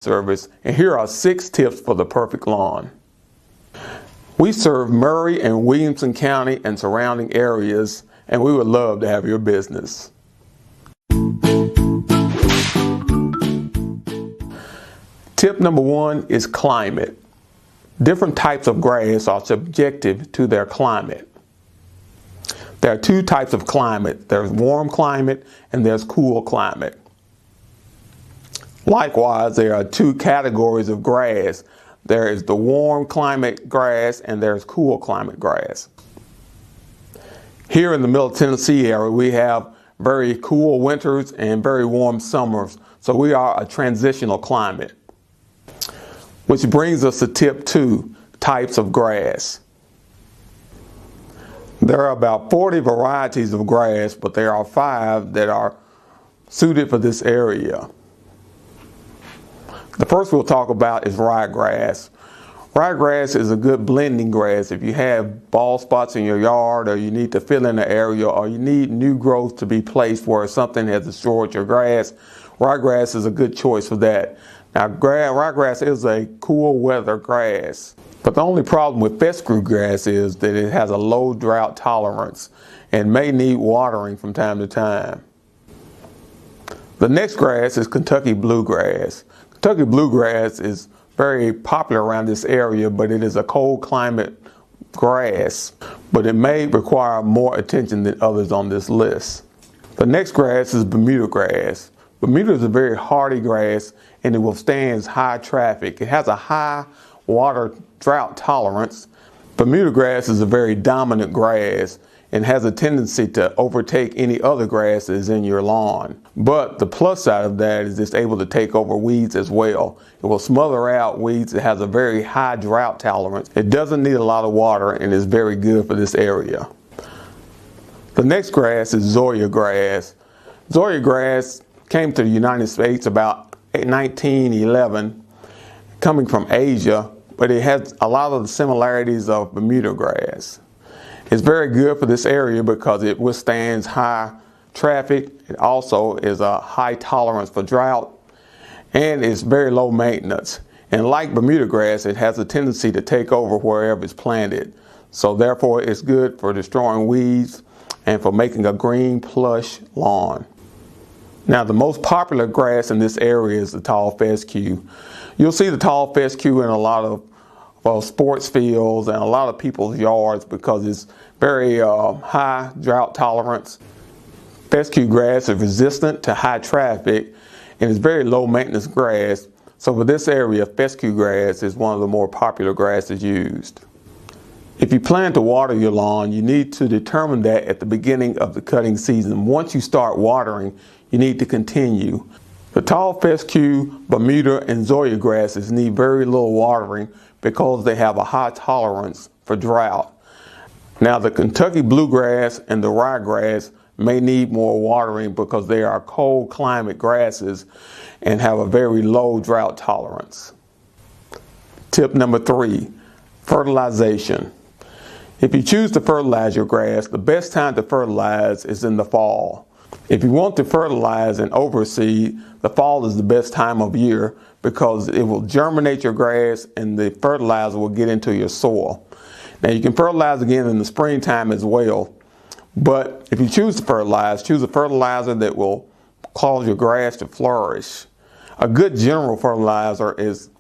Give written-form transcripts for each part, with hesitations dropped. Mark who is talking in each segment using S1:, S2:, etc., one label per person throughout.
S1: Service, and here are 6 tips for the perfect lawn. We serve Maury and Williamson County and surrounding areas, and we would love to have your business. Tip number 1 is climate. Different types of grass are subjective to their climate. There are 2 types of climate. There's warm climate and there's cool climate. Likewise, there are 2 categories of grass. There is the warm climate grass and there's cool climate grass. Here in the Middle Tennessee area, we have very cool winters and very warm summers. So we are a transitional climate. Which brings us to tip 2, types of grass. There are about 40 varieties of grass, but there are 5 that are suited for this area. The first we'll talk about is ryegrass. Ryegrass is a good blending grass. If you have bald spots in your yard, or you need to fill in the area, or you need new growth to be placed where something has destroyed your grass, ryegrass is a good choice for that. Now, ryegrass is a cool weather grass, but the only problem with fescue grass is that it has a low drought tolerance and may need watering from time to time. The next grass is Kentucky bluegrass. Kentucky bluegrass is very popular around this area, but it is a cold climate grass, but it may require more attention than others on this list. The next grass is Bermuda grass. Bermuda is a very hardy grass and it withstands high traffic. It has a high water drought tolerance. Bermuda grass is a very dominant grass and has a tendency to overtake any other grasses in your lawn. But the plus side of that is it's able to take over weeds as well. It will smother out weeds. It has a very high drought tolerance. It doesn't need a lot of water and is very good for this area. The next grass is Zoysia grass. Zoysia grass came to the United States about 1911, coming from Asia, but it has a lot of the similarities of Bermuda grass. It's very good for this area because it withstands high traffic. It also is a high tolerance for drought and it's very low maintenance. And like Bermuda grass, it has a tendency to take over wherever it's planted. So therefore it's good for destroying weeds and for making a green plush lawn. Now the most popular grass in this area is the tall fescue. You'll see the tall fescue in a lot of sports fields and a lot of people's yards because it's very high drought tolerance. Fescue grass is resistant to high traffic and it's very low maintenance grass. So for this area, fescue grass is one of the more popular grasses used. If you plan to water your lawn, you need to determine that at the beginning of the cutting season. Once you start watering, you need to continue. The tall fescue, Bermuda, and Zoysia grasses need very little watering because they have a high tolerance for drought. Now the Kentucky bluegrass and the ryegrass may need more watering because they are cold climate grasses and have a very low drought tolerance. Tip number 3, fertilization. If you choose to fertilize your grass, the best time to fertilize is in the fall. If you want to fertilize and overseed, the fall is the best time of year because it will germinate your grass and the fertilizer will get into your soil. Now you can fertilize again in the springtime as well, but if you choose to fertilize, choose a fertilizer that will cause your grass to flourish. A good general fertilizer is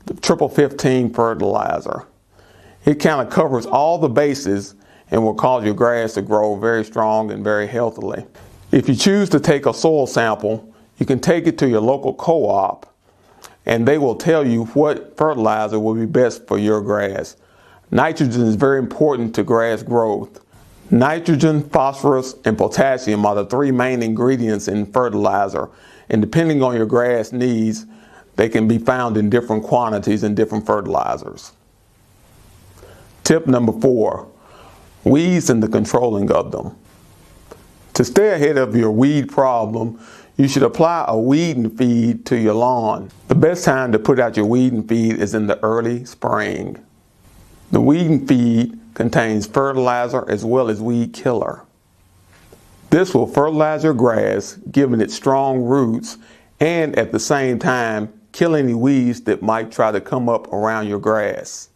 S1: the Triple 15 fertilizer. It kind of covers all the bases and will cause your grass to grow very strong and very healthily. If you choose to take a soil sample, you can take it to your local co-op and they will tell you what fertilizer will be best for your grass. Nitrogen is very important to grass growth. Nitrogen, phosphorus, and potassium are the 3 main ingredients in fertilizer. And depending on your grass needs, they can be found in different quantities in different fertilizers. Tip number 4, weeds and the controlling of them. To stay ahead of your weed problem, you should apply a weeding feed to your lawn. The best time to put out your weeding feed is in the early spring. The weeding feed contains fertilizer as well as weed killer. This will fertilize your grass, giving it strong roots, and at the same time kill any weeds that might try to come up around your grass.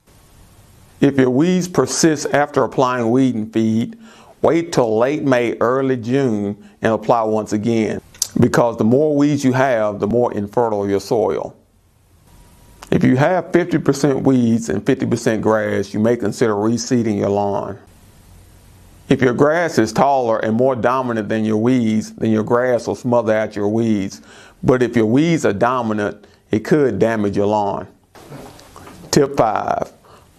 S1: If your weeds persist after applying weeding feed, wait till late May, early June and apply once again, because the more weeds you have, the more infertile your soil. If you have 50% weeds and 50% grass, you may consider reseeding your lawn. If your grass is taller and more dominant than your weeds, then your grass will smother out your weeds. But if your weeds are dominant, it could damage your lawn. Tip 5.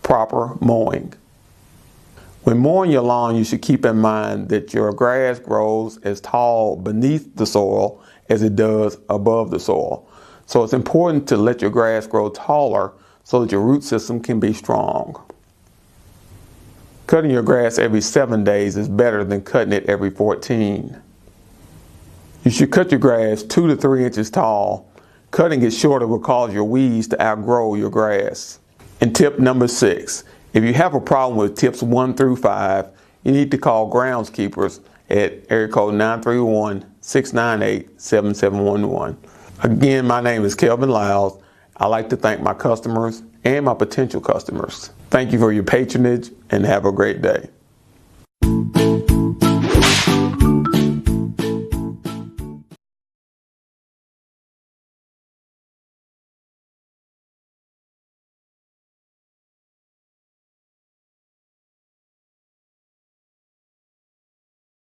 S1: Proper mowing. When mowing your lawn, you should keep in mind that your grass grows as tall beneath the soil as it does above the soil. So it's important to let your grass grow taller so that your root system can be strong. Cutting your grass every 7 days is better than cutting it every 14. You should cut your grass 2 to 3 inches tall. Cutting it shorter will cause your weeds to outgrow your grass. And tip number 6, if you have a problem with tips 1 through 5, you need to call groundskeepers at area code 931-698-7711. Again, my name is Kelvin Lyles. I'd like to thank my customers and my potential customers. Thank you for your patronage and have a great day.